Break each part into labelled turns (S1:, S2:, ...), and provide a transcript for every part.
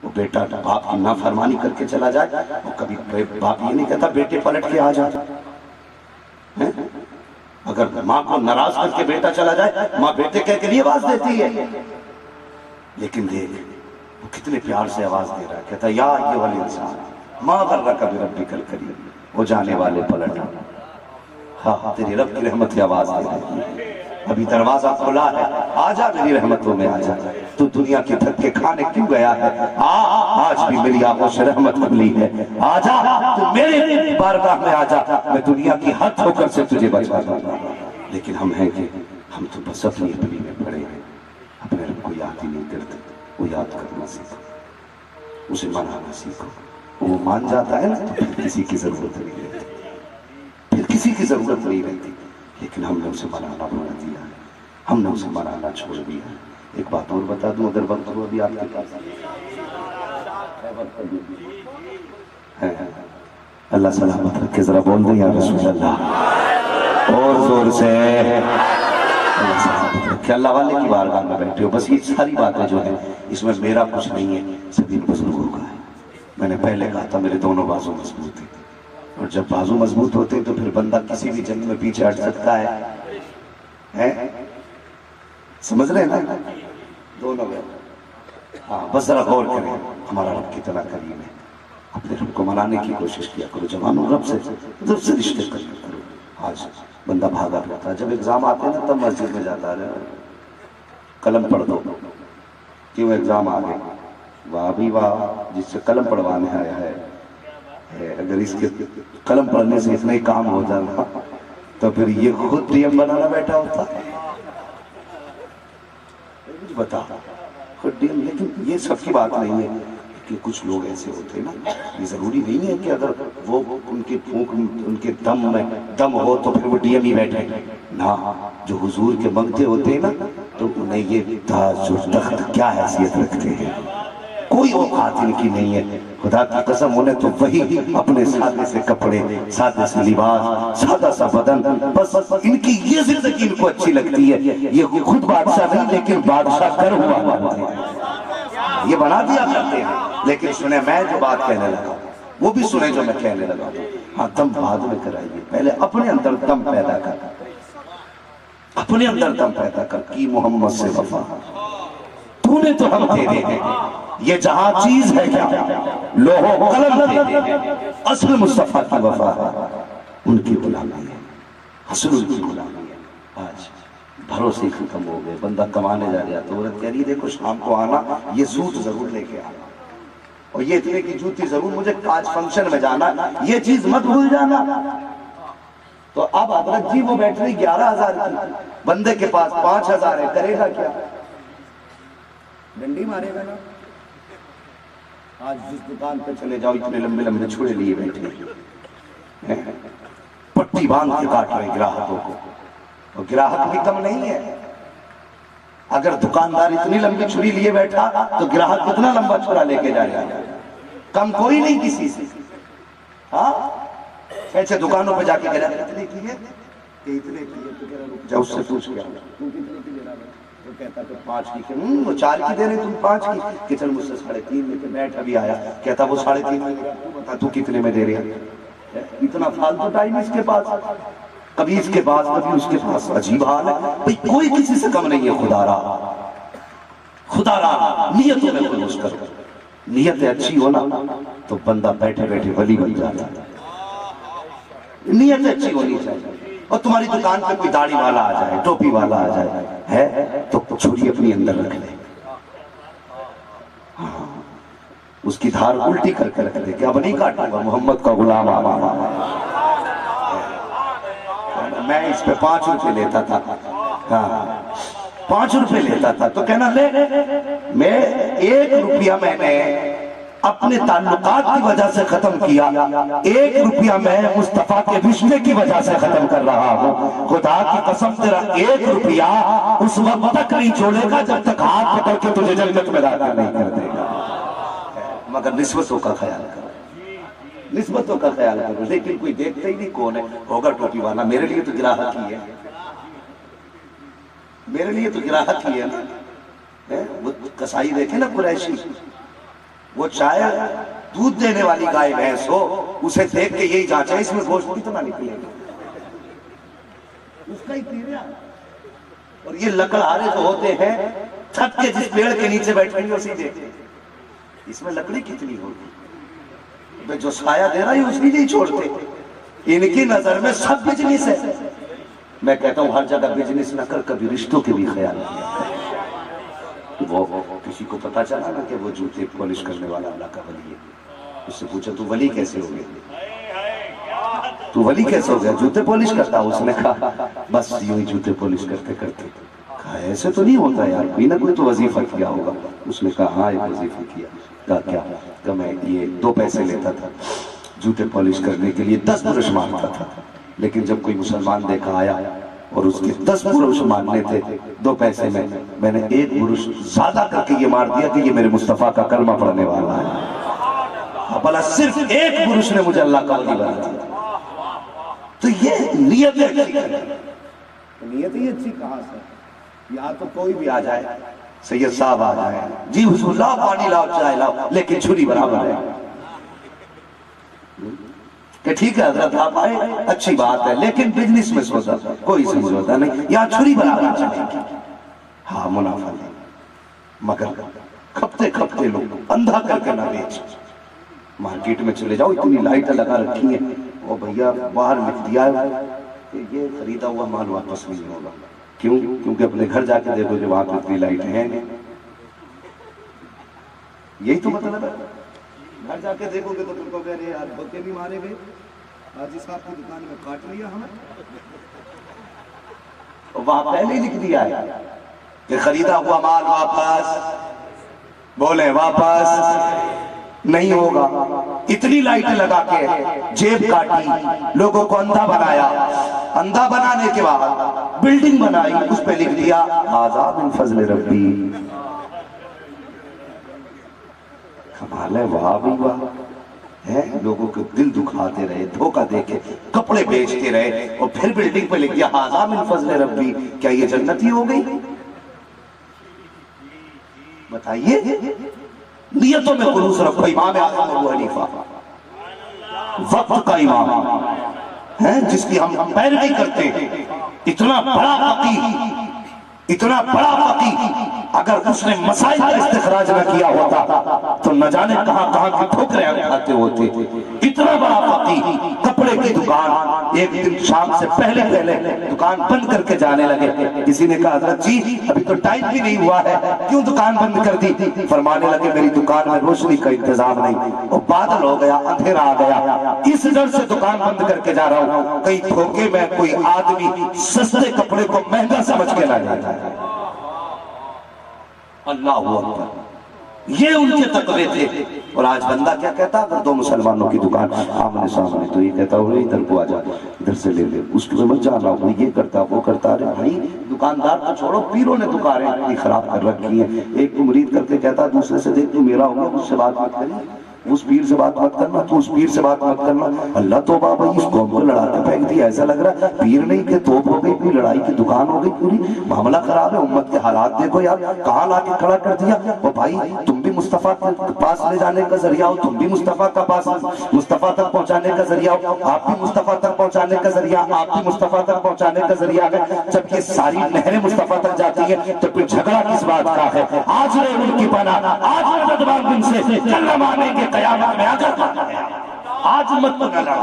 S1: وہ بیٹا باپ کی نافرمانی کر کے چلا جائے، وہ کبھی باپ یہ نہیں کہتا بیٹے پلٹ کے آ جائے۔ اگر ماں کو ناراض کر کے بیٹا چلا جائے، ماں بیٹے کہہ کے لیے آواز دیتی ہے، لیکن دیکھ وہ کتنے پیار سے آواز دے رہا ہے، کہتا یا ایھا الانسان ما غرک بربک الکریم، وہ جانے والے پلٹ، ہاں تیری رب کی رحمت کی آواز دے رہی ہے، ابھی دروازہ کھلا ہے، آجا میری رحمتوں میں آجا، تو دنیا کے دھکے کھانے کیوں گیا ہے، آج بھی میری آغوش رحمت کھلی ہے، آجا تو میرے بارگاہ میں آجا، میں دنیا کی ہر ٹھوکر سے تجھے بچا دوں گا۔ لیکن ہم ہیں کہ ہم تو بس اپنی میں پڑے ہیں، اپنے رب کو یاد ہی نہیں کرتے۔ وہ یاد کرنا سیکھو، اسے منانا سیکھو، وہ مان جاتا ہے نا تو پھر کسی کی ضرورت نہیں رہتی، پھر کسی کی ضرورت نہیں رہتی، لیکن ہم نے اسے منانا بھول دیا ہے، ہم نے اسے منانا چھوڑ دیا ہے۔ ایک بات اور بتا دوں اگر وقت ہو ابھی آپ کے پاس ہے، اللہ سلامت رکھے، ذرا بول دیں یا رسول اللہ، اور زور سے اللہ سلامت رکھے۔ اللہ والے کی بارگاہ میں بیٹھے ہو، بس یہ ساری باتیں جو ہیں اس میں میرا کچھ نہیں ہے، سبھی بزرگوں کا ہے۔ میں نے پہلے کہا تھا میرے دونوں بازو مضبوط ہیں، اور جب بازو مضبوط ہوتے ہیں تو پھر بندہ کسی بھی جنگ میں پیچھے ہٹ سکتا ہے، سمجھ رہے ہیں نا دونوں میں؟ ہاں بس ذرا غور کریں، ہمارا رب کتنا کریم ہے، اپنے رب کو منانے کی کوشش کیا کرو، جوانوں رب سے رشتے قائم کرو۔ آج بندہ بھاگا رہتا ہے، جب ایگزام آتے ہیں نا تب مسجد میں جاتا ہے، قلم پڑھ دو، کیوں ایگزام آ گئے، واہ بھی واہ جس سے قلم پڑھوانے آیا ہے، اگر اس کے قلم پڑھنے سے اتنا ہی کام ہو جانا تو پھر یہ خود ڈی ایم بنانا بیٹھا ہوتا، بتا خود ڈی ایم۔ لیکن یہ سب کی بات نہیں ہے کہ کچھ لوگ ایسے ہوتے ہیں نا، یہ ضروری نہیں ہے کہ اگر وہ ان کے پھونک ان کے دم میں دم ہو تو پھر وہ ڈی ایم ہی بیٹھے نا، جو حضور کے منگتے ہوتے ہیں نا تو انہیں یہ تاج و تخت کیا حیثیت رکھتے ہیں، کوئی اوقات ان کی نہیں ہے، خدا کی قسم انہیں تو وہی اپنے سادے سے کپڑے، سادے سے لباس، سادہ سا بدن، بس ان کی یہ زندگی ان کو اچھی لگتی ہے، یہ خود بادشاہ نہیں لیکن بادشاہ کر ہوا مانتے ہیں، یہ بنا دیا کرتے ہیں۔ لیکن سنیں میں جو بات کہنے لگا وہ بھی سنیں جو میں کہنے لگا ہوں، ہاں دم بعد میں کرائیے، پہلے اپنے اندر دم پیدا کر، اپنے اندر دم پیدا کر، کی محمد سے وفا تو نے تو ہم تیرے ہیں، یہ جہاں چیز ہے کیا لوح و قلم تیرے ہیں، اصل مصطفیٰ کی وفا ہے، ان کی غلامی ہے، اصل ان کی غلامی ہے۔ آج بھروسے ختم ہو گئے، بندہ کمانے جا رہا تو عورت کہہ رہی ہے دیکھو شام کو آنا، یہ سوٹ ضرور لے کے آنا، اور یہ اتنے کی جوتی ضرور، مجھے آج فنکشن میں جانا، یہ چیز مت بھول جانا۔ تو اب حضرت جی وہ بیٹھ رہی 11,000 کی، بندے کے پاس 5,000 ہے، کرے گا کیا؟ ڈنڈی مارے گا نا۔ آج جس دکان پہ چلے جاؤ اتنے لمبے لمبے چھڑے لیے بیٹھے، پٹی باندھ کے کاٹ رہے گراہکوں کو، اور گراہک بھی کم نہیں ہے، اگر دکاندار اتنی لمبی چھری لیے بیٹھا تو گراہک کتنا لمبا چھڑا لے کے جائے گا، کم کوئی نہیں کسی سے۔ ہاں ایسے دکانوں پہ جا کے کہہ رہا اتنے کی ہے کہ اتنے کی ہے، تو کہہ رہا رک جا اس سے پوچھ گیا تو کتنے کی دے رہا ہے، وہ کہتا کہ 5 کی کہ وہ 4 کی دے رہے تم 5 کی، کہ چل مجھ سے 3.5 میں کہ بیٹھ ابھی آیا، کہتا وہ 3.5 میں تو بتا تو کتنے میں دے رہے ہیں، اتنا فالتو ٹائم اس کے پاس، کبھی اس کے پاس کبھی اس کے پاس، عجیب حال ہے بھئی، کوئی کسی سے کم نہیں ہے۔ خدا را خدا را نیتوں میں خلوص کرو، نیت اچھی ہونا تو بندہ بیٹھے بیٹھے ولی بن جاتا ہے، نیت اچھی ہونی چاہیے۔ اور تمہاری دکان پہ کوئی داڑھی والا آ جائے، ٹوپی والا آ جائے ہے تو چھری اپنی اندر رکھ لے، اس کی دھار الٹی کر کے رکھ لے کہ اب نہیں کاٹوں گا، محمد کا غلام آمانا۔ میں اس پہ 5 روپے لیتا تھا، ہاں 5 روپے لیتا تھا تو کہنا لے، میں 1 روپیہ میں نے اپنے تعلقات کی وجہ سے ختم کیا، 1 روپیہ میں مصطفیٰ کے رشتے کی وجہ سے ختم کر رہا ہوں، خدا کی قسم تیرا 1 روپیہ اس وقت تک نہیں چھوڑے گا جب تک ہاتھ پکڑ کے تجھے جنت میں داخل نہیں کر دے گا، مگر نسبتوں کا خیال کرو، نسبتوں کا خیال کرو۔ لیکن کوئی دیکھتا ہی نہیں کون ہے، ہوگا ٹوپی والا، میرے لیے تو گراہک ہی ہے، میرے لیے تو گراہک ہی ہے نا۔ وہ کسائی دیکھے نا قریشی، وہ چاہے دودھ دینے والی گائے بھینس ہو، اسے دیکھ کے یہی جانچا اس میں گوشت کتنا نکلے گا، اس کا ہی پیریا۔ اور یہ لکڑہارے جو ہوتے ہیں چھت کے جس پیڑ کے نیچے بیٹھیں گے اسی دیکھیں اس میں لکڑی کتنی ہوگی، جو سایہ دے رہا ہے اسی نہیں چھوڑتے، ان کی نظر میں سب بزنس ہے۔ میں کہتا ہوں ہر جگہ بزنس نہ کر، کبھی رشتوں کے بھی خیال کیا۔ وہ کسی کو پتا چلا نا کہ وہ جوتے پالش کرنے والا اللہ کا ولی ہے، اس سے پوچھا تو ولی کیسے ہو گیا، تو ولی کیسے ہو گیا، جوتے پالش کرتا؟ اس نے کہا بس یوں ہی جوتے پالش کرتے کرتے۔ کہا ایسے تو نہیں ہوتا یار، کوئی نہ کوئی تو وظیفہ کیا ہوگا۔ اس نے کہا ہاں ایک وظیفہ کیا۔ کہا کیا؟ کہ میں یہ 2 پیسے لیتا تھا جوتے پالش کرنے کے لیے، 10 برش مانگتا تھا، لیکن جب کوئی مسلمان دیکھا آیا اور اس کے 10 برش مانگنے تھے 2 پیسے میں نے 1 برش زیادہ کر کے یہ مار دیا کہ یہ میرے مصطفیٰ کا کلمہ پڑھنے والا ہے، بھلا صرف 1 برش نے مجھے اللہ کا ولی بنا دیا۔ تو یہ نیت اچھی کریں، نیت ہی اچھی کہاں سے؟ یہاں تو کوئی بھی آ جائے، سید صاحب آ جائے، جی حضور لاؤ پانی لاؤ چائے لاؤ، لیکن چھری برابر ہے کہ ٹھیک ہے حضرت آپ آئے اچھی بات ہے، لیکن بزنس میں سوچا کوئی سمجھوتا نہیں، یہاں چھری برابر چلے گی، ہاں منافع نہیں، مگر کھپتے کھپتے لوگ اندھا کر کے نہ بیچ۔ مارکیٹ میں چلے جاؤ اتنی لائٹیں لگا رکھی ہیں، وہ بھیا باہر لکھ دیا ہے کہ یہ خریدا ہوا مال واپس نہیں ہوگا، کیوں؟ کیونکہ اپنے گھر جا کے دیکھو کہ وہاں پہ اتنی لائٹیں ہیں، یہی تو مطلب ہے۔ گھر جا کے دیکھو گے تو تم کو کہہ رہے یار دھوکے نہیں مارے گئے، حاجی صاحب کی دکان میں کاٹ لیا ہمیں، وہاں پہلے ہی لکھ دیا ہے کہ خریدا ہوا مال واپس، بولے واپس نہیں ہوگا۔ اتنی لائٹیں لگا کے جیب کاٹی، لوگوں کو اندھا بنایا، اندھا بنانے کے بعد بلڈنگ بنائی، اس پہ لکھ دیا ھذا من فضل ربی۔ کمال ہے، واہ بھی واہ ہے، لوگوں کو دل دکھاتے رہے، دھوکہ دے کے کپڑے بیچتے رہے، اور پھر بلڈنگ پہ لکھ دیا ھذا من فضل ربی۔ کیا یہ جنتی ہو گئی؟ بتائیے، نیتوں میں خلوص رکھو۔ امام اعظم ابو حنیفہ وقت کا امام ہے جس کی ہم پیروی کرتے ہیں، اتنا بڑا فقیہ، اتنا بڑا فقیہ، اگر اس نے مسائل کا استخراج نہ کیا ہوتا تو نہ جانے کہاں کہاں کی ٹھوکریں کھاتے ہوتے۔ اتنا بڑا فقیہ، کپڑے کی دکان، ایک دن شام سے پہلے دکان بند کر کے جانے لگے۔ کسی نے کہا حضرت جی ابھی تو ٹائم بھی نہیں ہوا ہے، کیوں دکان بند کر دی؟ فرمانے لگے میری دکان میں روشنی کا انتظام نہیں، وہ بادل ہو گیا، اندھیرا آ گیا، اس ڈر سے دکان بند کر کے جا رہا ہوں کہیں دھوکے میں کوئی آدمی سستے کپڑے کو مہنگا سمجھ کے نہ جاتا ہے۔ اللہ اکبر، یہ ان کے تقوی تھے۔ اور آج بندہ کیا کہتا؟ اگر 2 مسلمانوں کی دکان آمنے سامنے تو یہ کہتا ہے ادھر کو آ جا، ادھر سے لے لے، اس کے مت جانا، وہ یہ کرتا وہ کرتا۔ ارے بھائی دکاندار کو چھوڑو، پیروں نے دکانیں اتنی خراب کر رکھی ہیں۔ ایک کو مرید کر کے کہتا دوسرے سے دیکھ تو میرا ہوگا، مجھ سے بات مت کری، اس پیر سے بات مت کرنا، تو اس پیر سے بات مت کرنا۔ اللہ توبہ بھائی، اس قوم کو لڑا کے پھینک دیا، ایسا لگ رہا ہے پیر نہیں کہ توپ ہو گئی، کوئی لڑائی کی دکان ہو گئی پوری، معاملہ خراب ہے۔ امت کے حالات دیکھو یار، کہاں لا کے کھڑا کر دیا۔ اور بھائی تم بھی مصطفیٰ کے پاس لے جانے کا ذریعہ ہو، تم بھی مصطفیٰ کا پاس، مصطفیٰ تک پہنچانے کا ذریعہ ہو، آپ بھی مصطفیٰ تک پہنچانے کا ذریعہ، آپ بھی مصطفیٰ تک پہنچانے کا ذریعہ ہے۔ جب یہ ساری نہریں مصطفیٰ تک جاتی ہیں تو پھر جھگڑا کس بات کا ہے؟ آج رہے ان کی پناہ، آج مددگار دن سے کل مانے کے قیامت میں اگر آج مت نہ لڑا۔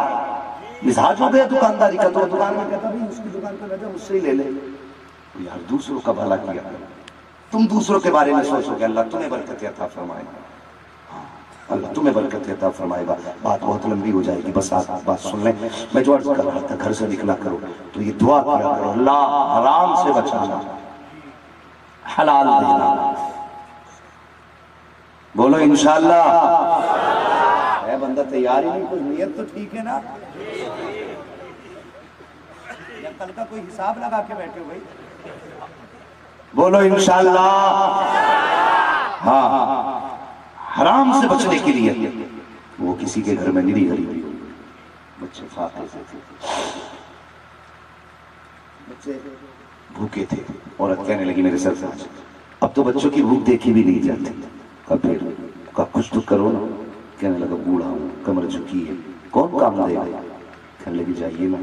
S1: مزاج ہو گیا دکانداری کا، تو دکان میں کہتا بھائی اس کی دکان پہ رہ جا، مجھ سے ہی لے لے۔ یار دوسروں کا بھلا کیا، تم دوسروں کے بارے میں سوچو گے، اللہ تمہیں برکت عطا فرمائے گا، اللہ تمہیں برکت عطا فرمائے گا۔ بات بہت لمبی ہو جائے گی، بس آپ بات سن لیں۔ میں جو عرض کر رہا تھا، گھر سے نکلا کرو تو یہ دعا کیا کرو، اللہ حرام سے بچانا، حلال دینا۔ بولو انشاءاللہ۔ ہے بندہ تیار ہی نہیں، کوئی نیت تو ٹھیک ہے نا؟ یا کل کا کوئی حساب لگا کے بیٹھے ہو بھائی؟ بولو انشاءاللہ۔ ہاں، حرام سے بچنے کے لیے وہ کسی کے گھر میں نری غریبی ہوئی، بچے فاقے سے تھے، بچے بھوکے تھے، عورت کہنے لگی میرے سر سے اب تو بچوں کی بھوک دیکھی بھی نہیں جاتی، اور پھر کہا کچھ تو کرو نا. کہنے لگا بوڑھا ہوں, کمر جھکی ہے, کون کام دے گا؟ کہنے لگی جائیے نا,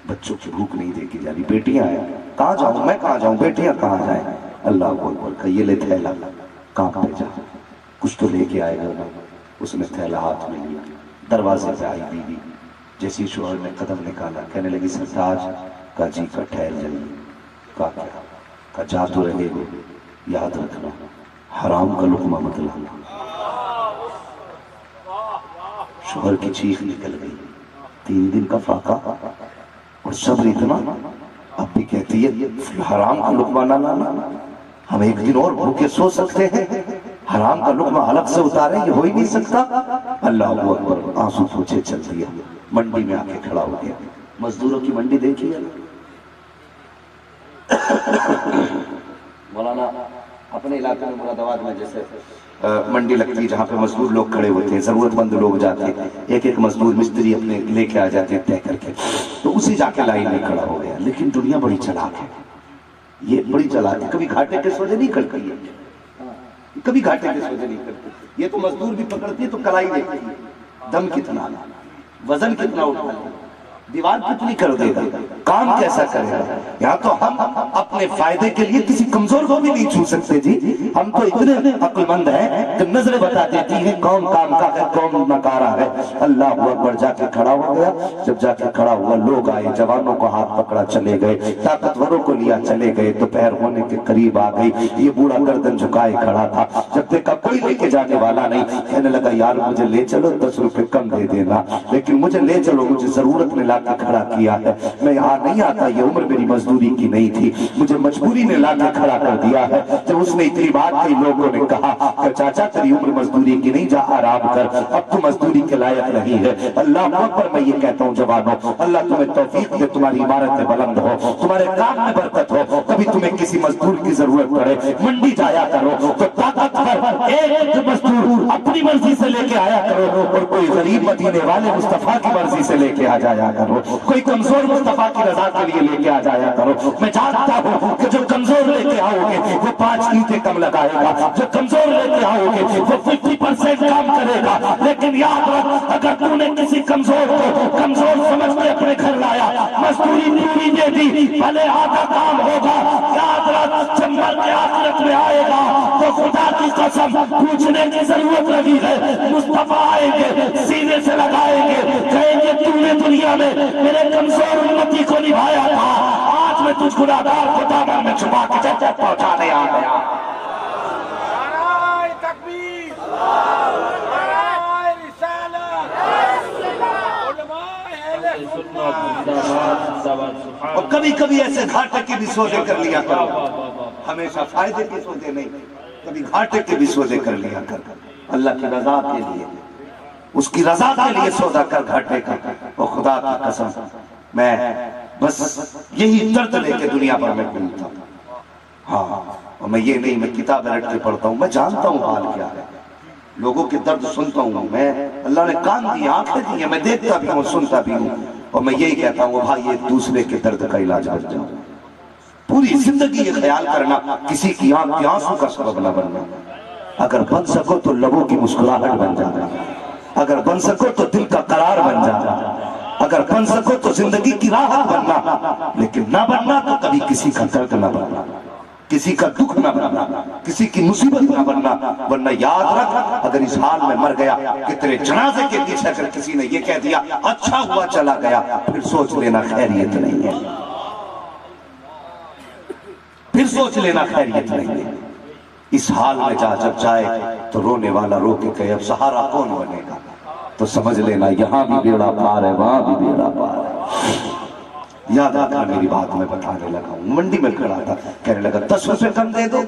S1: بچوں کی بھوک نہیں دیکھی جا رہی, بیٹیاں ہیں. کہاں جاؤں میں, کہاں جاؤں, بیٹیاں کہاں جائیں؟ اللہ کو اکبر. کہا یہ لے تھیلا, کام پہ جا, کچھ تو لے کے آئے گا نا. اس نے تھیلا ہاتھ میں لیا, دروازے پہ آئی بیوی. جیسی شوہر نے قدم نکالا, کہنے لگی سرتاج. کہا جی. کا ٹھہر جائیے. کہا کیا؟ کہا جا تو رہے گو, یاد رکھنا حرام کا لقمہ مت لانا. شوہر کی چیخ نکل گئی. 3 دن کا فاقہ اور صبر اتنا. اب بھی کہتی ہے حرام کا لقمہ نہ لانا. ہم ایک دن اور بھوکے سو سکتے ہیں, حرام کا لقمہ حلق سے اتارے یہ ہو ہی نہیں سکتا. اللہ اکبر. آنسو پوچھے چل دیا, منڈی میں آ کے کھڑا ہو گیا. مزدوروں کی منڈی دیکھی ہے مولانا, اپنے علاقے میں مراد آباد میں جیسے منڈی لگتی ہے جہاں پہ مزدور لوگ کھڑے ہوتے ہیں, ضرورت مند لوگ جاتے ہیں, ایک ایک مزدور مستری اپنے لے کے آ جاتے ہیں طے کر کے, تو اسی جا کے لائن میں کھڑا ہو گیا. لیکن دنیا بڑی چلاک ہے, یہ بڑی چلاک ہے, کبھی گھاٹے کے سودے نہیں کرتی ہے, کبھی گھاٹے کے سودے نہیں کرتی. یہ تو مزدور بھی پکڑتی ہے تو کلائی دیکھتی ہے, دم کتنا, وزن کتنا اٹھا لے, دیوار کتنی کر دے گا, کام کیسا کرے گا. یہاں تو ہم اپنے فائدے کے لیے کسی کمزور کو بھی نہیں چھو سکتے جی. ہم تو اتنے عقل مند ہیں کہ نظریں بتا دیتی ہیں کون کام کا ہے کون نکارا ہے. اللہ اکبر. جا کے کھڑا ہو گیا. جب جا کے کھڑا ہوا, لوگ آئے, جوانوں کو ہاتھ پکڑا چلے گئے, طاقتوروں کو لیا چلے گئے. دوپہر ہونے کے قریب آ گئی. یہ بوڑھا گردن جھکائے کھڑا تھا. جب دیکھا کوئی لے کے جانے والا نہیں, کہنے لگا یار مجھے لے چلو, 10 روپے کم دے دینا, لیکن مجھے لے چلو, مجھے ضرورت میں لا کے کھڑا کیا ہے. میں یہاں نہیں آتا, یہ عمر میری مزدوری کی نہیں تھی, مجھے مجبوری نے لا کے کھڑا کر دیا ہے. جب اس نے اتنی بات کہی, لوگوں نے کہا کہ چاچا تیری عمر مزدوری کی نہیں, جا آرام کر, اب تو مزدوری کے لائق نہیں ہے. اللہ اکبر. میں یہ کہتا ہوں جوانوں, اللہ تمہیں توفیق دے, تمہاری عمارتیں بلند ہو, تمہارے کام میں برکت ہو. کبھی تمہیں کسی مزدور کی ضرورت پڑے, منڈی جایا کرو تو طاقت پر ایک مزدور اپنی مرضی سے لے کے آیا کرو, اور کوئی غریب مدینے والے مصطفیٰ کی مرضی سے لے کے آ جایا کرو, کوئی کمزور مصطفیٰ کی رضا کے لیے لے کے آ جایا کرو. میں جانتا ہوں کہ جو کمزور لے کے آؤ گے وہ 5 اینٹیں کم لگائے گا, جو کمزور لے کے آؤ گے وہ 50% کام کرے گا. لیکن یاد رکھ, اگر تو نے کسی کمزور کو کمزور سمجھ کے اپنے گھر لایا, مزدوری پوری دے دی, بھلے آدھا کام ہوگا, یاد رکھ جب مر کے آخرت میں آئے گا تو خدا کی قسم پوچھنے کی ضرورت لگی ہے. مصطفیٰ آئیں گے, سینے سے لگائیں گے, کہیں گے تو نے دنیا میں میرے کمزور امتی کو نبھایا تھا, آج میں تجھ گناہگار کو دامن میں چھپا کے جنت پہنچانے آ گیا.
S2: نعرہ تکبیر, نعرہ رسالت, علماء اہل سنت.
S1: اور کبھی کبھی ایسے گھاٹے کے بھی سودے کر لیا کرو, ہمیشہ فائدے کے سودے نہیں, کبھی گھاٹے کے بھی سودے کر لیا کر, اللہ کی رضا کے لیے, اس کی رضا کے لیے سودا کر گھاٹے کا. اور خدا کی قسم میں بس یہی درد لے کے دنیا پر میں گھومتا ہوں. ہاں, اور میں یہ نہیں, میں کتابیں رٹ کے پڑھتا ہوں, میں جانتا ہوں حال کیا ہے, لوگوں کے درد سنتا ہوں میں. اللہ نے کان دی, آنکھیں دی ہیں, میں دیکھتا بھی ہوں, سنتا بھی ہوں, اور میں یہی کہتا ہوں بھائی ایک دوسرے کے درد کا علاج کر جاؤ. پوری زندگی یہ خیال کرنا کسی کی آنکھ کے آنسو کا سبب نہ بننا. اگر بن سکو تو لبوں کی مسکراہٹ بن جانا, اگر بن سکو تو دل کا قرار بن جانا, اگر بن سکو تو زندگی کی راحت بننا, لیکن نہ بننا تو کبھی کسی کا درد نہ بننا, کسی کا دکھ نہ بننا, کسی کی مصیبت نہ بننا. ورنہ یاد رکھ, اگر اس حال میں مر گیا کہ تیرے جنازے کے پیچھے اگر کسی نے یہ کہہ دیا اچھا ہوا چلا گیا, پھر سوچ لینا خیریت نہیں ہے, پھر سوچ لینا خیریت نہیں ہے. اس حال میں جب جائے تو رونے والا رو کے کہے اب سہارا کون بنے گا, تو سمجھ لینا یہاں بھی بیڑا پار ہے, وہاں بھی بیڑا پار ہے. یاد رکھنا میری بات میں بتانے لگا ہوں. منڈی میں کھڑا تھا, کہنے لگا 10 روپے کم دے دو,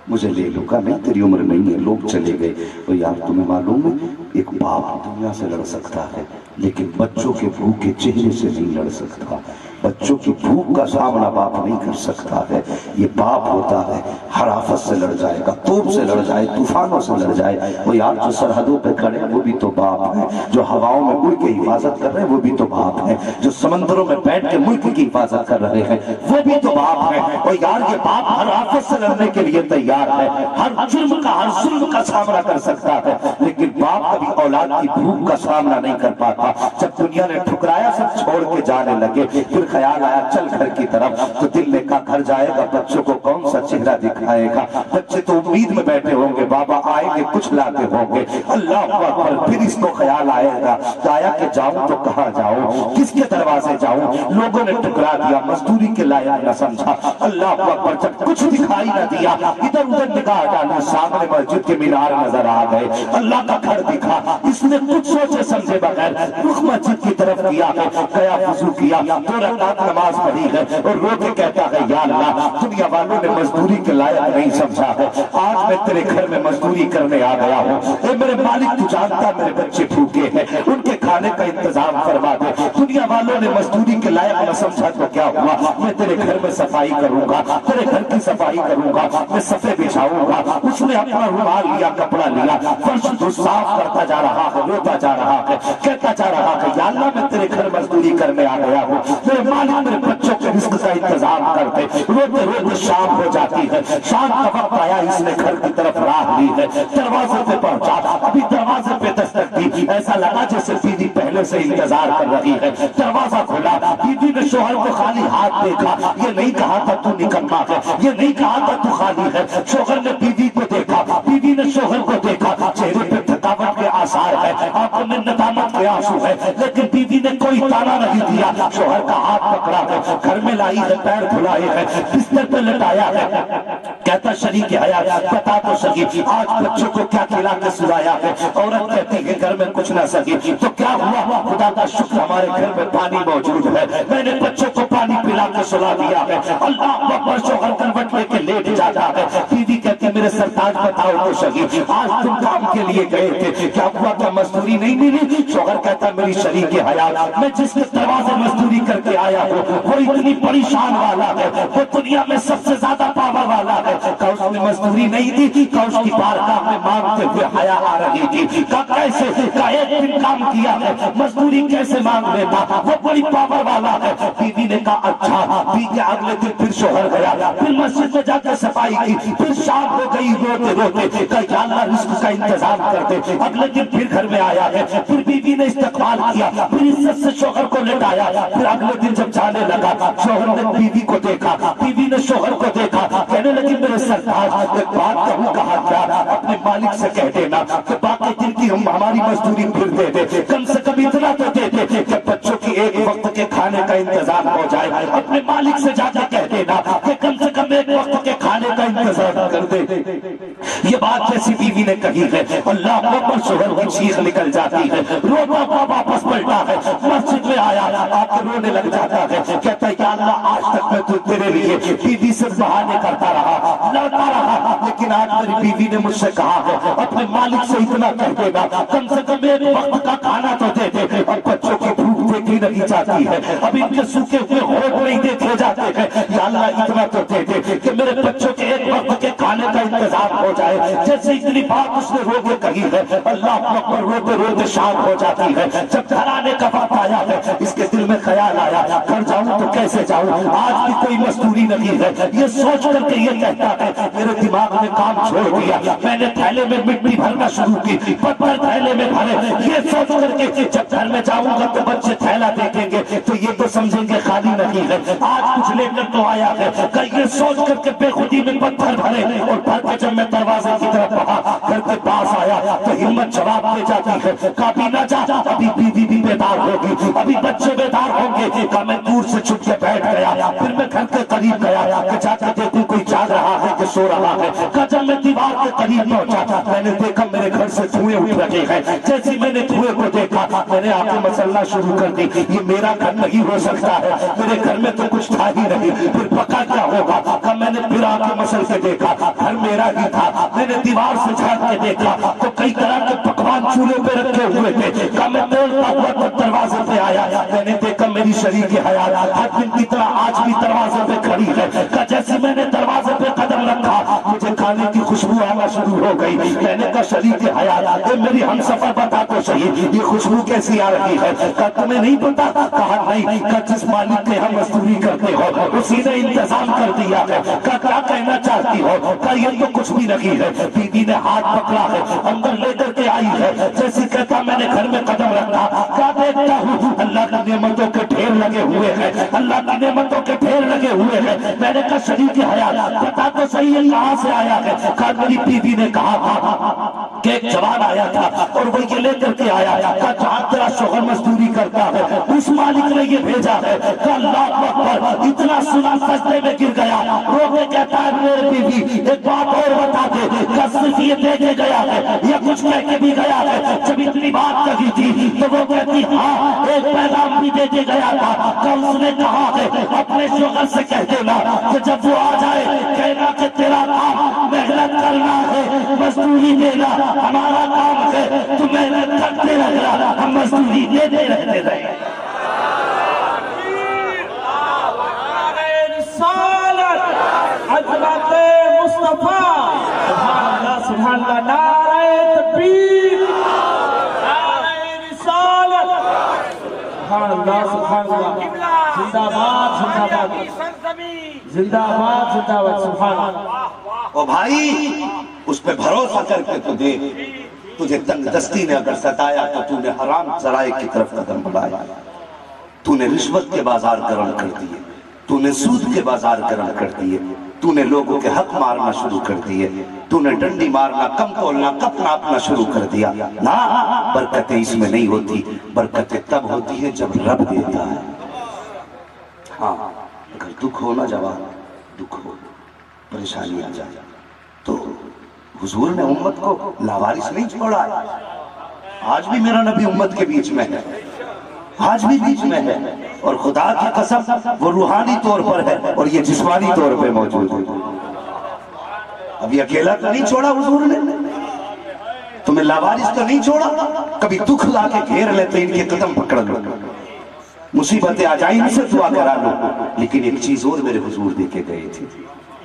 S1: مجھے لے لو. کہا نہیں تیری عمر نہیں ہے. لوگ چلے گئے. تو یار تمہیں معلوم ہے ایک باپ دنیا سے لڑ سکتا ہے لیکن بچوں کے بھوکے چہرے سے نہیں لڑ سکتا. بچوں کی بھوک کا سامنا باپ نہیں کر سکتا ہے، یہ باپ ہوتا ہے ہر آفت سے لڑ جائے گا، توپ سے لڑ جائے، طوفانوں سے لڑ جائے۔ وہ یار جو سرحدوں پہ کھڑے ہیں وہ بھی تو باپ ہیں، جو ہواؤں میں اڑ کے حفاظت کر رہے ہیں وہ بھی تو باپ ہیں، جو سمندروں میں بیٹھ کے ملک کی حفاظت کر رہے ہیں وہ بھی تو باپ ہیں۔ اور یار یہ باپ ہر آفت سے لڑنے کے لیے تیار ہے، ہر جرم کا ہر ظلم کا سامنا کر سکتا ہے، لیکن باپ کبھی اولاد کی بھوک کا سامنا نہیں کر پاتا۔ جب دنیا نے ٹھکرایا سب چھوڑ کے جانے لگے، پھر خیال آیا چل گھر کی طرف، تو دل نے کہا گھر جائے گا بچوں کو کون سا چہرہ دکھائے گا، بچے تو امید میں بیٹھے ہوں گے بابا آئیں گے کچھ لاتے ہوں گے۔ اللہ اکبر، پھر اس کو خیال آئے گا آیا کہ جاؤں تو کہاں جاؤں، کس کے دروازے جاؤں، لوگوں نے ٹکرا دیا، مزدوری کے لائق نہ سمجھا۔ اللہ اکبر، جب کچھ دکھائی نہ دیا ادھر ادھر نگاہ ڈالی، سامنے مسجد کے مینار نظر آ گئے، اللہ کا گھر دکھا، اس نے کچھ سوچے سمجھے بغیر رخ مسجد کی طرف کیا، گیا وضو کیا، 2 رکعت نماز پڑھی ہے اور رو کے کہتا ہے یا اللہ دنیا والوں نے مزدوری کے لائق نہیں سمجھا ہے، آج میں تیرے گھر میں مزدوری کرنے آ گیا ہوں، اے میرے مالک تو جانتا میرے بچے بھوکے ہیں، ان کے کھانے کا انتظام فرما دے، دنیا والوں نے مزدوری کے لائق نہ سمجھا تو کیا ہوا، میں تیرے گھر میں صفائی کروں گا، تیرے گھر کی صفائی کروں گا، میں صفے بچھاؤں گا۔ اس نے اپنا رومال لیا، کپڑا لیا، فرش کو صاف کرتا جا رہا ہے، روتا جا رہا ہے، کہتا جا رہا ہے یا اللہ میں تیرے گھر مزدوری کرنے آ گیا ہوں، میرے مالک میرے بچوں کے رزق کا انتظام کر دے۔ روتے روتے شام ہو جاتی ہے، شام کا وقت آیا، اس نے گھر کی طرف راہ لی ہے، دروازے پہ پہنچا، ابھی دروازے پہ دستک دی، ایسا لگا جیسے بیوی پہلے سے انتظار کر رہی ہے، دروازہ کھلا، بیوی نے شوہر کو خالی ہاتھ دیکھا، یہ نہیں کہا تھا تو نکما ہے، یہ نہیں کہا تھا تو خالی ہے، شوہر نے بیوی کو دیکھا، بیوی نے شوہر کو دیکھا، چہرے پہ تھکاوٹ کے آثار ہے، آنکھوں میں ندامت کے آنسو ہے، لیکن بیوی نے کوئی تانا نہیں دیا، شوہر کا ہاتھ پکڑا ہے، گھر میں لائی ہے، پیر دھلائے ہے، بستر پہ لٹایا ہے، کہتا شریک حیات بتا تو سکی آج بچوں کو کیا کھلا کے سلایا ہے، عورت کہتی ہے گھر میں کچھ نہ سکی تو کیا ہوا، خدا کا شکر ہمارے گھر میں پانی موجود ہے، میں نے بچوں کو پانی پلا کے سلا دیا ہے۔ اللہ اکبر، شوہر کروٹ لے کے لیٹ جاتا ہے، بیوی کہتی میرے سرتاج بتاؤ تو سکی آج تم کام کے لیے گئے تھے، کیا ہوا، کیا مزدوری نہیں ملی، شوہر کہتا میری شریک حیات میں جس کے دروازے مزدوری کر کے آیا ہوں وہ اتنی بڑی شان والا ہے، وہ دنیا میں سب سے زیادہ پاور والا ہے، کہ اس نے مزدوری نہیں دی، کہ اس کی بارگاہ میں مانگتے ہوئے حیا آ رہی تھی، کہ کیسے، کہ ایک دن کام کیا ہے مزدوری کیسے مانگ لیتا، وہ بڑی پاور والا ہے۔ بیوی نے کہا اچھا، پی کے اگلے دن پھر شوہر گیا، پھر مسجد میں جا کے صفائی کی، پھر شام ہو گئی، روتے روتے کہ یا اللہ رزق کا انتظام کر دے، اگلے دن پھر گھر میں آیا ہے، پھر بیوی نے استقبال کیا، پھر عزت سے شوہر کو لٹایا، پھر اگلے دن جب جانے لگا شوہر نے بیوی کو دیکھا، بیوی نے شوہر کو دیکھا، کہنے لگی میرے سرتاج ایک بات کہوں، کہا کیا، اپنے مالک سے کہہ دینا کہ باقی دن کی ہماری مزدوری پھر دے دے، کم سے کم اتنا تو دے دے کہ بچوں کی ایک وقت کے کھانے کا انتظام ہو جائے، اپنے مالک سے جا کے کہہ دینا کہ کم سے کم ایک وقت کے کھانے کا انتظام کر دے۔ یہ بات جیسی بیوی نے کہی ہے اللہ اکبر، شوہر کی چیخ نکل جاتی ہے، روتا ہوا واپس پلٹا ہے، مسجد میں آیا، آ کے رونے لگ جاتا ہے، کہتا ہے یا اللہ آج تک میں تو تیرے لیے بیوی سے بہانے کرتا رہا، لڑتا رہا، لیکن آج میری بیوی نے مجھ سے کہا ہے اپنے مالک سے اتنا کہہ دینا کم سے کم ایک وقت کا کھانا تو دے دے، اور بچوں کی بھوک دیکھی نہیں جاتی ہے، اب ان کے سوکھے ہوئے ہونٹ نہیں دیکھے جاتے ہیں، یا اللہ اتنا تو دے دے کہ میرے بچوں کے ایک وقت کے کھانے کا انتظام ہو جائے۔ جیسے اتنی بات اس نے رو کے کہی ہے، اللہ اکبر، روتے روتے شام ہو جاتی ہے، جب گھر آنے کا وقت آیا ہے اس کے دل میں خیال آیا گھر جاؤں تو کیسے جاؤں، آج بھی کوئی مزدوری نہیں ہے، یہ سوچ کر کے یہ کہتا ہے میرے دماغ نے کام چھوڑ دیا، میں نے تھیلے میں مٹی بھرنا شروع کی، پتھر تھیلے میں بھرے، یہ سوچ کر کے جب گھر میں جاؤں گا تو بچے تھیلا دیکھیں گے تو یہ تو سمجھیں گے خالی نہیں ہے، آج کچھ لے کر تو آیا ہے، کہ یہ سوچ کر کے بے خودی میں پتھر بھرے، اور بھر کے جب میں دروازے کی طرف بڑھا گھر کے پاس آیا تو ہمت جواب دے جاتی ہے، کبھی نہ جا، ابھی بیوی بھی بیدار ہوگی، ابھی بچے بیدار ہوں گے، کہ میں دور سے چھپ کے بیٹھ گیا، پھر میں گھر کے قریب گیا کہ جا کے دیکھوں کوئی جاگ رہا ہے کہ سو رہا ہے، کہ جب میں دیوار کے قریب پہنچا میں نے دیکھا میرے گھر سے دھوئیں اٹھ رہے ہیں، جیسے میں نے دھوئیں کو دیکھا میں نے آنکھیں مسلنا شروع کر دی، یہ میرا گھر نہیں ہو سکتا ہے، میرے گھر میں تو کچھ تھا ہی نہیں، پھر پکا کیا ہوگا، کہ میں نے پھر آنکھیں مسل کے دیکھا گھر میرا ہی تھا، میں نے دیوار سے جھانک کے دیکھا تو کئی طرح کے پکوان چولہے پہ رکھے ہوئے تھے، کہ میں توڑتا ہوا تو دروازے پہ آیا، میں نے دیکھا میری شریک حیات ہر دن خوشبو آنا شروع ہو گئی. میں نے کہا شریک حیات اے میری ہم سفر بتا تو صحیح یہ خوشبو کیسی آ رہی ہے؟ کہا تمہیں نہیں پتا؟ کہا نہیں. کہا جس مالک کے ہم مزدوری کرتے ہو اسی نے انتظام کر دیا ہے. کہا کیا کہنا چاہتی ہو؟ کہا یہ تو کچھ بھی نہیں ہے. بی بی نے ہاتھ پکڑا ہے, اندر لے کر کے آئی ہے. جیسے کہتا میں نے گھر میں قدم رکھا, کیا دیکھتا ہوں اللہ کی نعمتوں کے ڈھیر لگے ہوئے ہیں, اللہ کی نعمتوں کے ڈھیر لگے ہوئے ہیں. میں نے کہا شریک حیات بتا تو صحیح ہے کہاں سے آیا ہے؟ کہا میری بیوی نے کہا تھا کہ ایک جوان آیا تھا اور وہ یہ لے کر کے آیا. کہا جہاں تیرا شوہر مزدوری کرتا ہے اس مالک نے یہ بھیجا ہے. کہا اللہ اکبر. اتنا سنا سجدے میں گر گیا, رو کے کہتا ہے میرے بیوی ایک بات اور بتا دے. کہا صرف یہ دے کے گیا ہے یا کچھ کہہ کے بھی گیا ہے؟ جب اتنی بات کہی تھی تو وہ کہتی ہاں ایک پیغام بھی دے کے گیا تھا. کل اس نے کہا ہے اپنے شوہر سے کہہ دینا کہ جب وہ آ جائے کہنا کہ تیرا کام محنت کرنا ہے, مزدوری دینا ہمارا کام ہے, تو محنت کرتے رہنا ہم مزدوری دیتے رہتے رہے.
S2: حضرت مصطفیٰ سبحان اللہ سبحان اللہ. نعرہ تکبیر, نعرہ رسالت, سبحان اللہ سبحان اللہ. زندہ باد زندہ باد زندہ باد زندہ باد. سبحان اللہ.
S1: او بھائی اس پہ بھروسہ کر کے تو دیکھ, تجھے تنگ دستی نے اگر ستایا تو تو نے حرام ذرائع کی طرف قدم بڑھایا, تو نے رشوت کے بازار گرم کر دیے, تو نے سود کے بازار گرم کر دیے, تو نے لوگوں کے حق مارنا شروع کر دیے, تو نے ڈنڈی مارنا کم تولنا کپ ناپنا شروع کر دیا. نا برکتیں اس میں نہیں ہوتی, برکتیں تب ہوتی ہے جب رب دیتا ہے. ہاں اگر دکھ ہو نا جوان, دکھ ہو پریشانی آ جائے تو حضور نے امت کو لاوارث نہیں چھوڑا ہے. آج بھی میرا نبی امت کے بیچ میں ہے, آج بھی بیچ میں ہے, اور خدا کی قسم وہ روحانی طور پر ہے اور یہ جسمانی طور پہ موجود ہے. ابھی اکیلا تو نہیں چھوڑا حضور نے, تمہیں لاوارث تو نہیں چھوڑا. کبھی دکھ لا کے گھیر لیتے ان کے قدم پکڑ لو, مصیبتیں آ جائیں ان سے دعا کرا لو. لیکن ایک چیز اور میرے حضور دے کے گئے تھے,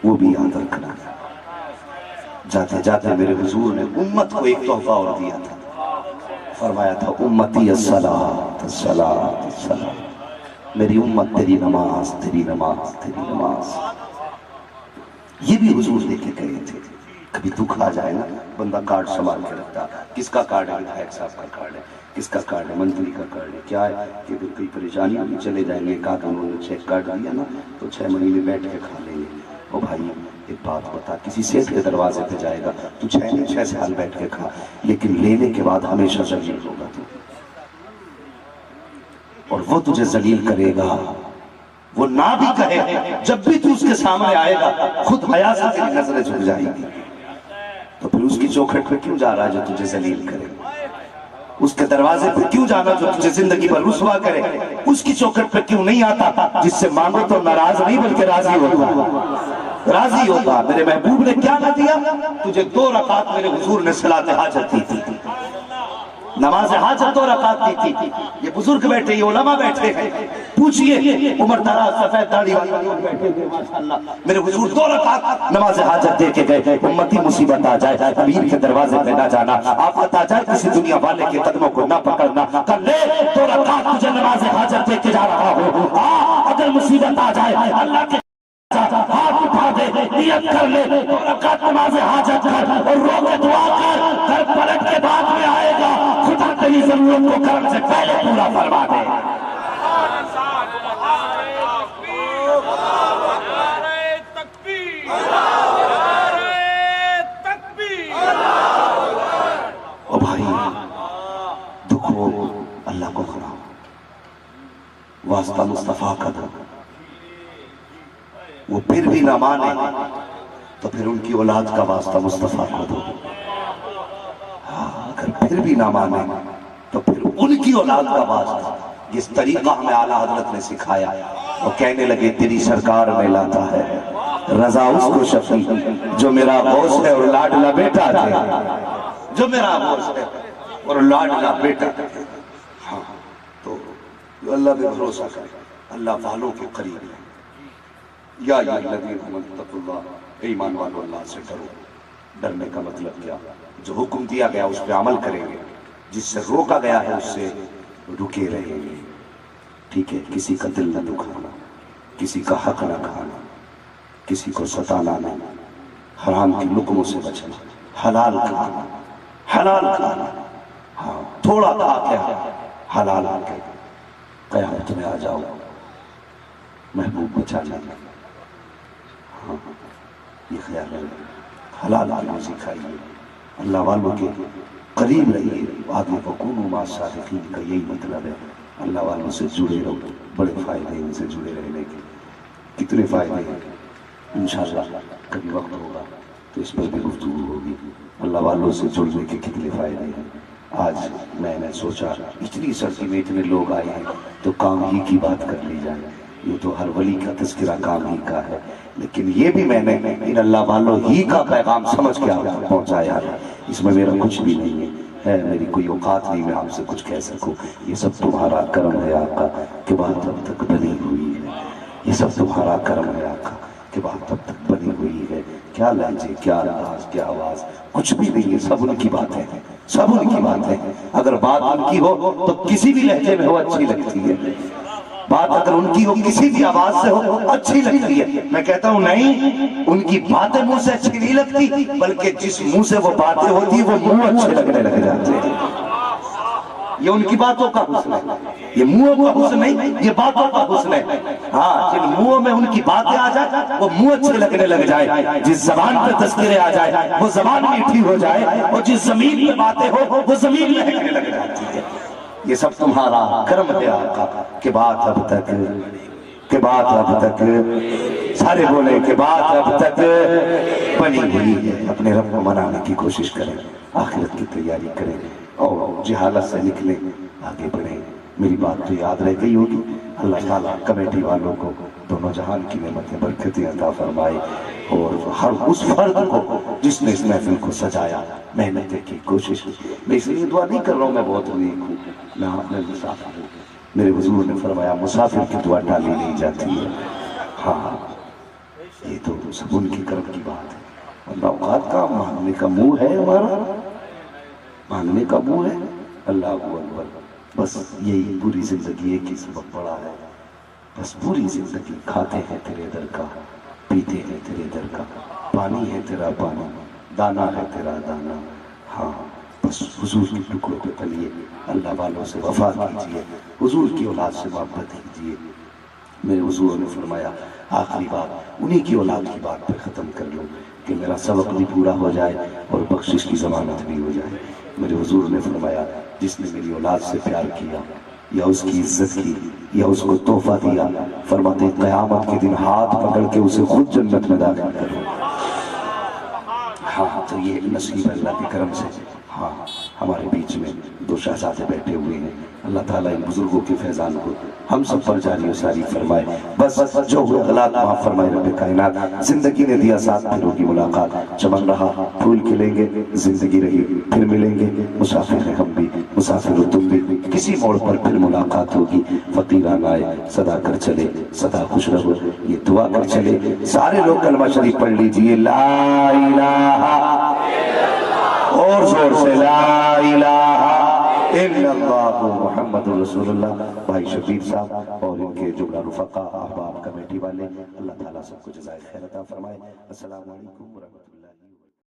S1: وہ بھی یاد رکھنا. جاتے جاتے میرے حضور نے امت کو ایک تحفہ اور دیا تھا, فرمایا تھا امتی الصلاۃ الصلاۃ الصلاۃ. میری امت تیری نماز تیری نماز تیری نماز. یہ بھی حضور دے کے گئے تھے. کبھی دکھ آ جائے نا بندہ کارڈ سنبھال کے رکھتا, کس کا کارڈ ہے؟ ودھائک صاحب کا کارڈ ہے. کس کا کارڈ ہے؟ منتری کا کارڈ ہے. کیا ہے کہ اگر کوئی پریشانی ہوگی چلے جائیں گے, کہا کہ انہوں نے چیک کارڈ دیا نا تو 6 مہینے بیٹھ کے کھا لیں گے. او بھائی ایک بات بتا, کسی سیٹ کے دروازے پہ جائے گا تو 6 سال بیٹھ کے کھا, لیکن لینے کے بعد ہمیشہ ذلیل ہوگا تو, اور وہ تجھے ذلیل کرے گا. وہ نہ بھی کہے, جب بھی تو اس کے سامنے آئے گا خود حیا سے تیری نظریں جھک جائیں گی. تو پھر اس کی چوکھٹ پہ کیوں جا رہا ہے جو تجھے ذلیل کرے؟ اس کے دروازے پہ کیوں جانا جو تجھے زندگی پر رسوا کرے؟ اس کی چوکھٹ پہ کیوں نہیں آتا جس سے مانگو تو ناراض نہیں بلکہ راضی ہوتا, راضی ہوتا. میرے محبوب نے کیا نہ دیا تجھے؟ 2 رکعت میرے حضور نے صلاۃ حاجت دی تھی, نماز حاجت 2 رکعت دی تھی. یہ بزرگ بیٹھے, یہ علماء بیٹھے ہیں, پوچھئے عمر دراز سفید داڑھی والے لوگ بیٹھے ہیں ماشاءاللہ. میرے حضور 2 رکعت نماز حاجت دے کے گئے. امتی مصیبت آ جائے امیر کے دروازے پہ نہ جانا, آفت آ جائے کسی دنیا والے کے قدموں کو نہ پکڑنا. کر لے 2 رکعت تجھے نماز حاجت دے کے جا رہا ہوں. اگر مصیبت آ جائے اللہ کے ہاتھ اٹھا دے, نیت کر لے 2 رکعت نماز حاجت کر اور رو کے دعا کر, گھر پلٹ کے بعد میں آئے گا خدا تیری ضرورت کو کرم سے پہلے پورا فرما دے. او بھائی دکھ ہو اللہ کو کھڑا, واسطہ مصطفیٰ کا دو. وہ پھر بھی نہ مانے تو پھر ان کی اولاد کا واسطہ مصطفیٰ کو دو. اگر پھر بھی نہ مانے تو پھر ان کی اولاد کا واسطہ. جس طریقہ ہمیں اعلیٰ حضرت نے سکھایا, وہ کہنے لگے تیری سرکار میں لاتا ہے رضا اس کو شفیع جو میرا غوث ہے اور لاڈلا بیٹا ہے, جو میرا غوث ہے اور لاڈلا بیٹا ہے. ہاں تو اللہ پہ بھروسہ کرے, اللہ والوں کے قریب ہے. یا الذین آمنوا اتقوا اللہ, ایمان والو اللہ سے ڈرو. ڈرنے کا مطلب کیا؟ جو حکم دیا گیا اس پہ عمل کریں گے، جس سے روکا گیا ہے اس سے رکے رہیں گے، ٹھیک ہے؟ کسی کا دل نہ دکھانا، کسی کا حق نہ کھانا، کسی کو ستانا نہیں، حرام کی لقموں سے بچنا، حلال کھانا، حلال کھانا، ہاں تھوڑا کھا کے حلال آ کے قیامت میں آ جاؤ، محبوب بچا جانا، ہاں یہ خیال ہے، حلال کی روزی کھائیے، اللہ والوں کے قریب رہیے، آدمی کو کونوا مع الصادقین کا یہی مطلب ہے، اللہ والوں سے جڑے رہو، بڑے فائدے ہیں ان سے جڑے رہنے کے، کتنے فائدے ہیں، انشاءاللہ کبھی وقت ہوگا تو اس پر بھی گفتگو ہوگی، اللہ والوں سے جڑنے کے کتنے فائدے ہیں۔ آج میں نے سوچا اتنی سردی میں اتنے لوگ آئے ہیں تو کام ہی کی بات کر لی جائے، یہ تو ہر ولی کا تذکرہ کام ہی کا ہے، لیکن یہ بھی میں نے ان اللہ والوں ہی کا پیغام سمجھ کے آپ تک پہنچایا ہے، اس میں میرا کچھ بھی نہیں ہے، میری کوئی اوقات نہیں میں آپ سے کچھ کہہ سکوں، یہ سب تمہارا کرم ہے آقا کہ بات اب تک بنی ہوئی ہے، یہ سب تمہارا کرم ہے آقا کہ بات اب تک بنی ہوئی ہے، کیا لہجے، کیا انداز، کیا آواز، کچھ بھی نہیں ہے، سب ان کی باتیں ہیں، سب ان کی باتیں ہیں، اگر بات ان کی ہو تو کسی بھی لہجے میں ہو اچھی لگتی ہے، بات اگر ان کی ہو کسی بھی آواز سے ہو اچھی لگتی ہے، میں کہتا ہوں نہیں، ان کی باتیں منہ سے اچھی نہیں لگتی بلکہ جس منہ سے وہ باتیں ہوتی وہ منہ اچھے لگنے لگ جاتے ہیں، یہ ان کی باتوں کا حسن ہے، یہ منہوں کا حسن نہیں، یہ باتوں کا حسن ہے، ہاں جن منہوں میں ان کی باتیں آ جائیں وہ منہ اچھے لگنے لگ جائے، جس زبان پہ تذکرے آ جائے وہ زبان میٹھی ہو جائے، اور جس زمین پہ باتیں ہو وہ زمین مہکنے لگ جاتی ہے، یہ سب تمہارا کرم ہے آقا کہ بات اب تک، کہ بات اب تک، سارے بولے کہ بات اب تک بنی ہوئی ہے، اپنے رب کو منانے کی کوشش کریں، آخرت کی تیاری کریں اور جہالت سے نکلیں، آگے بڑھیں، میری بات تو یاد رہ گئی ہوگی، اللہ تعالیٰ کمیٹی والوں کو دونوں جہان کی نعمتیں برکتیں عطا فرمائے، اور ہر اس فرد کو جس نے اس محفل کو سجایا محنتیں کی کوشش کی، میں اس لیے دعا نہیں کر رہا ہوں میں بہت نیک ہوں، میں مسافر ہوں، میرے حضور نے فرمایا مسافر کی دعا ٹالی نہیں جاتی ہے، ہاں یہ تو سب ان کی کرم کی بات ہے، ورنہ اوقات کا مانگنے کا منہ ہے ہمارا، مانگنے کا منہ ہے، اللہ اکبر، بس یہی پوری زندگی ایک ہی سبق پڑا ہے، بس پوری زندگی کھاتے ہیں تیرے در کا، پیتے ہیں تیرے در کا، پانی ہے تیرا پانی، دانا ہے تیرا دانا، ہاں بس حضور کے ٹکڑوں پہ پلیے، اللہ والوں سے وفا کیجئے، حضور کی اولاد سے محبت کیجئے، میرے حضور نے فرمایا آخری بات انہی کی اولاد کی بات پہ ختم کر لوں کہ میرا سبق بھی پورا ہو جائے اور بخشش کی ضمانت بھی ہو جائے، میرے حضور نے فرمایا جس نے میری اولاد سے پیار کیا یا اس کی عزت کی یا اس کو تحفہ دیا، فرماتے قیامت کے دن ہاتھ پکڑ کے اسے خود جنت میں داخل کرو، ہاں تو یہ ایک نصیب ہے اللہ کے کرم سے، ہاں ہمارے بیچ میں دو شہزادے بیٹھے ہوئے ہیں، اللہ تعالیٰ ان بزرگوں کے فیضان کو ہم سب پر جاری و ساری فرمائے، بس جو ہوئے غلط معاف فرمائے رب کائنات، زندگی نے دیا ساتھ پھر ہوگی ملاقات، چمن رہا پھول کھلیں گے، زندگی رہی پھر ملیں گے، مسافر ہیں ہم بھی مسافر ہو تم بھی، کسی موڑ پر پھر ملاقات ہوگی، فقیران آئے صدا کر چلے صدا خوش رہو، یہ دعا کر چلے، سارے لوگ کلمہ شریف پڑھ لیجئے، لا الہ اور زور سے لا الہ الا اللہ محمد رسول اللہ، بھائی شبیر صاحب اور ان کے جملہ رفقا احباب کمیٹی والے، اللہ تعالیٰ سب کو جزائے خیر عطا فرمائے، السلام علیکم ورحمۃ اللہ۔